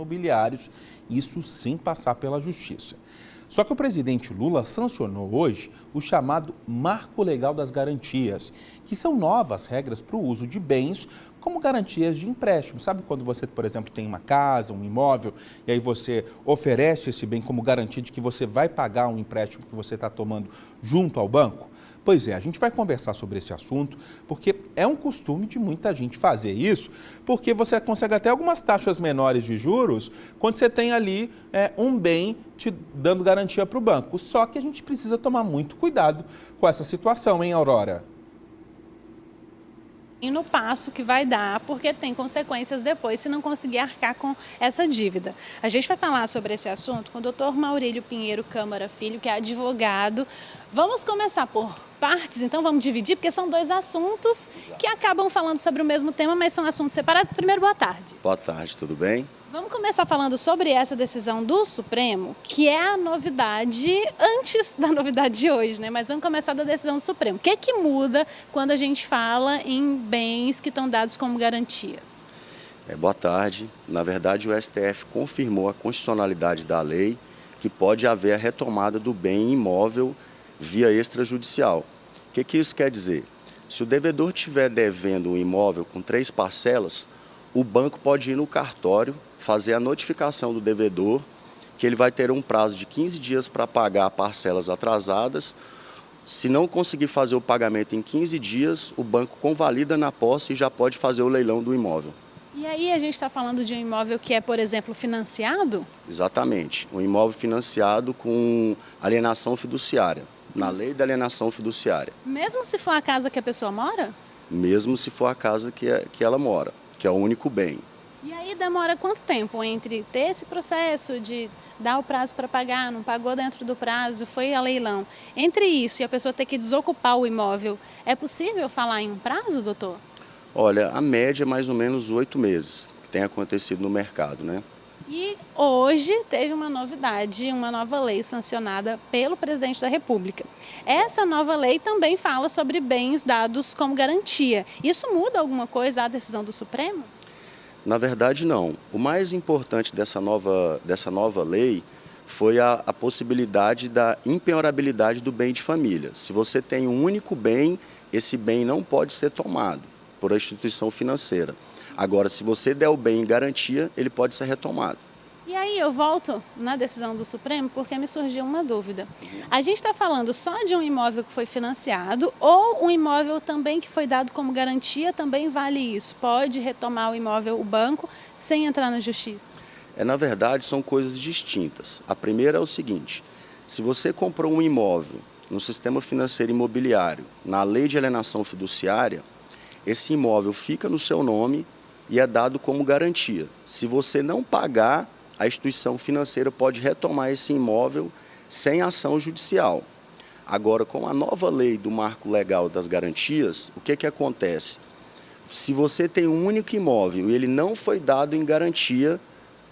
imobiliários, isso sem passar pela justiça. Só que o presidente Lula sancionou hoje o chamado Marco Legal das Garantias, que são novas regras para o uso de bens como garantias de empréstimo. Sabe quando você, por exemplo, tem uma casa, um imóvel, e aí você oferece esse bem como garantia de que você vai pagar um empréstimo que você está tomando junto ao banco? Pois é, a gente vai conversar sobre esse assunto, porque é um costume de muita gente fazer isso, porque você consegue até algumas taxas menores de juros quando você tem ali um bem te dando garantia para o banco. Só que a gente precisa tomar muito cuidado com essa situação, hein, Aurora? E no passo que vai dar, porque tem consequências depois se não conseguir arcar com essa dívida. A gente vai falar sobre esse assunto com o Dr. Maurílio Pinheiro Câmara Filho, que é advogado. Vamos começar por partes, então vamos dividir, porque são dois assuntos que acabam falando sobre o mesmo tema, mas são assuntos separados. Primeiro, boa tarde. Boa tarde, tudo bem? Vamos começar falando sobre essa decisão do Supremo, que é a novidade antes da novidade de hoje, né? Mas vamos começar da decisão do Supremo. O que é que muda quando a gente fala em bens que estão dados como garantias? Boa tarde. Na verdade, o STF confirmou a constitucionalidade da lei que pode haver a retomada do bem imóvel via extrajudicial. O que isso quer dizer? Se o devedor estiver devendo um imóvel com 3 parcelas, o banco pode ir no cartório, fazer a notificação do devedor, que ele vai ter um prazo de 15 dias para pagar parcelas atrasadas. Se não conseguir fazer o pagamento em 15 dias, o banco convalida na posse e já pode fazer o leilão do imóvel. E aí a gente está falando de um imóvel que é, por exemplo, financiado? Exatamente, um imóvel financiado com alienação fiduciária, na lei da alienação fiduciária. Mesmo se for a casa que a pessoa mora? Mesmo se for a casa que ela mora, que é o único bem. E aí demora quanto tempo entre ter esse processo de dar o prazo para pagar, não pagou dentro do prazo, foi a leilão? Entre isso e a pessoa ter que desocupar o imóvel, é possível falar em um prazo, doutor? Olha, a média é mais ou menos 8 meses que tem acontecido no mercado, né? E hoje teve uma novidade, uma nova lei sancionada pelo presidente da República. Essa nova lei também fala sobre bens dados como garantia. Isso muda alguma coisa à decisão do Supremo? Na verdade, não. O mais importante dessa nova lei foi a possibilidade da impenhorabilidade do bem de família. Se você tem um único bem, esse bem não pode ser tomado por a instituição financeira. Agora, se você der o bem em garantia, ele pode ser retomado. E aí eu volto na decisão do Supremo porque me surgiu uma dúvida. A gente está falando só de um imóvel que foi financiado ou um imóvel também que foi dado como garantia, também vale isso? Pode retomar o imóvel, o banco, sem entrar na justiça? Na verdade, são coisas distintas. A primeira é o seguinte: se você comprou um imóvel no sistema financeiro imobiliário, na lei de alienação fiduciária, esse imóvel fica no seu nome e é dado como garantia. Se você não pagar, a instituição financeira pode retomar esse imóvel sem ação judicial. Agora, com a nova lei do Marco Legal das Garantias, o que acontece? Se você tem um único imóvel e ele não foi dado em garantia,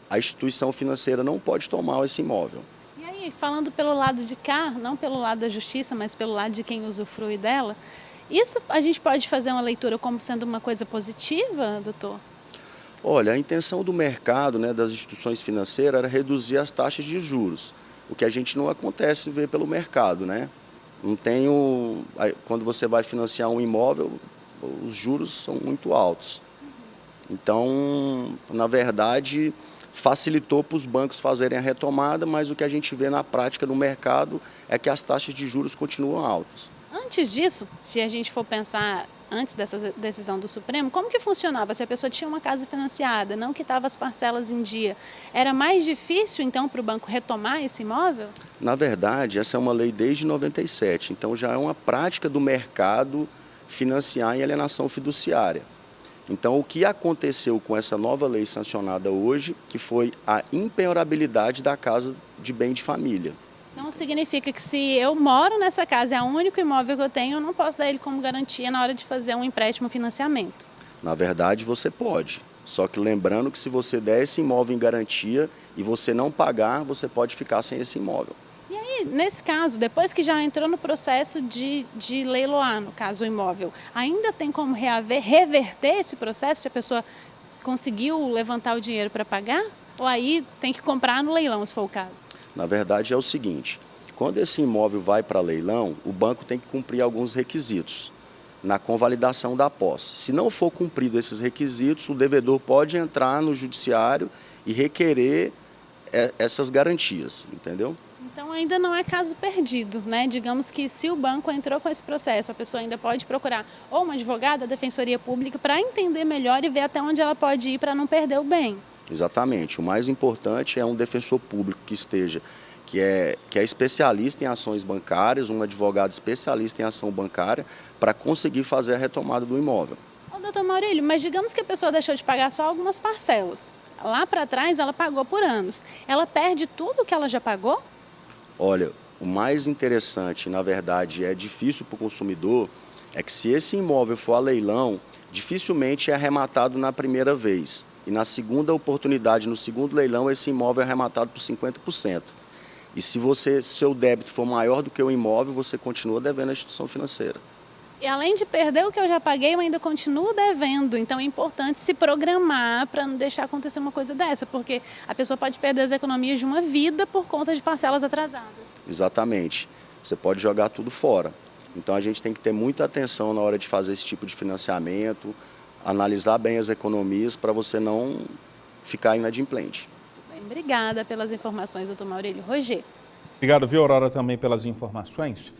a instituição financeira não pode tomar esse imóvel. E aí, falando pelo lado de cá, não pelo lado da justiça, mas pelo lado de quem usufrui dela, isso a gente pode fazer uma leitura como sendo uma coisa positiva, doutor? Olha, a intenção do mercado, né, das instituições financeiras, era reduzir as taxas de juros, o que a gente não acontece ver pelo mercado, né? Não tem quando você vai financiar um imóvel, os juros são muito altos. Então, na verdade, facilitou para os bancos fazerem a retomada, mas o que a gente vê na prática no mercado é que as taxas de juros continuam altas. Antes disso, se a gente for pensar antes dessa decisão do Supremo, como que funcionava? Se a pessoa tinha uma casa financiada, não quitava as parcelas em dia, era mais difícil então para o banco retomar esse imóvel? Na verdade, essa é uma lei desde 97, então já é uma prática do mercado financiar em alienação fiduciária. Então, o que aconteceu com essa nova lei sancionada hoje, que foi a impenhorabilidade da casa de bem de família. Então significa que se eu moro nessa casa, é o único imóvel que eu tenho, eu não posso dar ele como garantia na hora de fazer um empréstimo ou financiamento. Na verdade, você pode. Só que lembrando que se você der esse imóvel em garantia e você não pagar, você pode ficar sem esse imóvel. E aí, nesse caso, depois que já entrou no processo de leiloar, no caso o imóvel, ainda tem como reverter esse processo se a pessoa conseguiu levantar o dinheiro para pagar? Ou aí tem que comprar no leilão, se for o caso? Na verdade é o seguinte, quando esse imóvel vai para leilão, o banco tem que cumprir alguns requisitos na convalidação da posse. Se não for cumprido esses requisitos, o devedor pode entrar no judiciário e requerer essas garantias, entendeu? Então ainda não é caso perdido, né? Digamos que se o banco entrou com esse processo, a pessoa ainda pode procurar ou uma advogada, a Defensoria Pública, para entender melhor e ver até onde ela pode ir para não perder o bem. Exatamente. O mais importante é um defensor público que é especialista em ações bancárias, um advogado especialista em ação bancária, para conseguir fazer a retomada do imóvel. Ô, doutor Maurílio, mas digamos que a pessoa deixou de pagar só algumas parcelas. Lá para trás ela pagou por anos. Ela perde tudo que ela já pagou? Olha, o mais interessante, na verdade, é difícil para o consumidor, é que se esse imóvel for a leilão, dificilmente é arrematado na primeira vez. E na segunda oportunidade, no segundo leilão, esse imóvel é arrematado por 50%. E se seu débito for maior do que o imóvel, você continua devendo à instituição financeira. E além de perder o que eu já paguei, eu ainda continuo devendo. Então é importante se programar para não deixar acontecer uma coisa dessa, porque a pessoa pode perder as economias de uma vida por conta de parcelas atrasadas. Exatamente. Você pode jogar tudo fora. Então a gente tem que ter muita atenção na hora de fazer esse tipo de financiamento, analisar bem as economias para você não ficar inadimplente. Bem, obrigada pelas informações, doutor Maurílio. Roger. Obrigado, viu, Aurora, também pelas informações.